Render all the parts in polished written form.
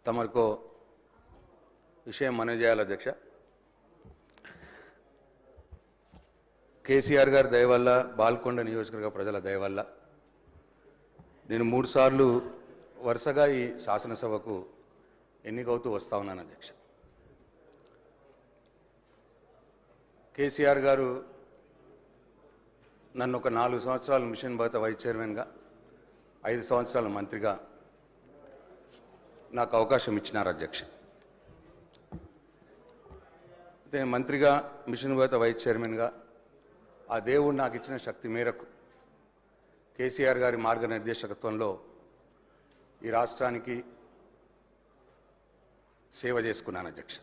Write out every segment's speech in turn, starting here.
తమకు విషయం మనవి చేయాలి అధ్యక్ష. కేసీఆర్ గారి దయ వల్ల, బాల్కొండ నియోజకవర్గ ప్రజల దయ వల్ల నేను 3 సార్లు వరుసగా ఈ శాసనసభకు ఎన్నికవుతూ వస్తా ఉన్నాను అధ్యక్ష. కేసీఆర్ గారు నన్ను ఒక 4 సంవత్సరాలు మిషన్ భగత వైస్ చైర్మన్గా, 5 సంవత్సరాల మంత్రిగా నాకు అవకాశం ఇచ్చినారు అధ్యక్ష. నేను మంత్రిగా, మిషన్ భగత వైస్ చైర్మన్గా ఆ దేవుడు నాకు ఇచ్చిన శక్తి మేరకు కేసీఆర్ గారి మార్గనిర్దేశకత్వంలో ఈ రాష్ట్రానికి సేవ చేసుకున్నాను అధ్యక్ష.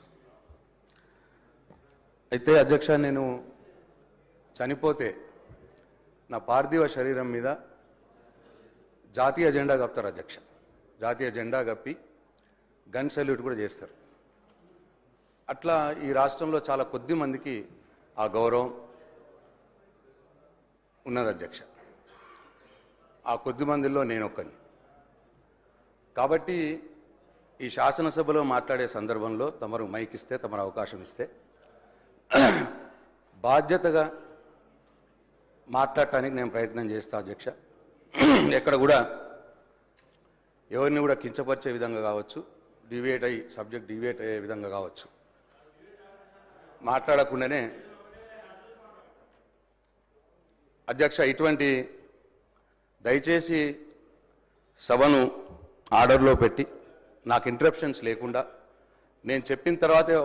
అయితే అధ్యక్ష, నేను చనిపోతే నా పార్థివ శరీరం మీద జాతీయ జెండా కప్తారు అధ్యక్ష. జాతీయ జెండా కప్పి గన్ సెల్యూట్ కూడా చేస్తారు. అట్లా ఈ రాష్ట్రంలో చాలా కొద్ది మందికి ఆ గౌరవం ఉన్నది అధ్యక్ష. ఆ కొద్ది మందిలో నేను ఒక్కని. కాబట్టి ఈ శాసనసభలో మాట్లాడే సందర్భంలో తమరు మైక్ ఇస్తే, తమరు అవకాశం ఇస్తే బాధ్యతగా మాట్లాడటానికి నేను ప్రయత్నం చేస్తా అధ్యక్ష. ఎక్కడ కూడా ఎవరిని కూడా కించపరిచే విధంగా కావచ్చు, సబ్జెక్ట్ డివేట్ అయ్యే విధంగా కావచ్చు మాట్లాడకుండానే అధ్యక్ష, ఇటువంటి దయచేసి సభను ఆర్డర్లో పెట్టి నాకు ఇంటరప్షన్స్ లేకుండా నేను చెప్పిన తర్వాతే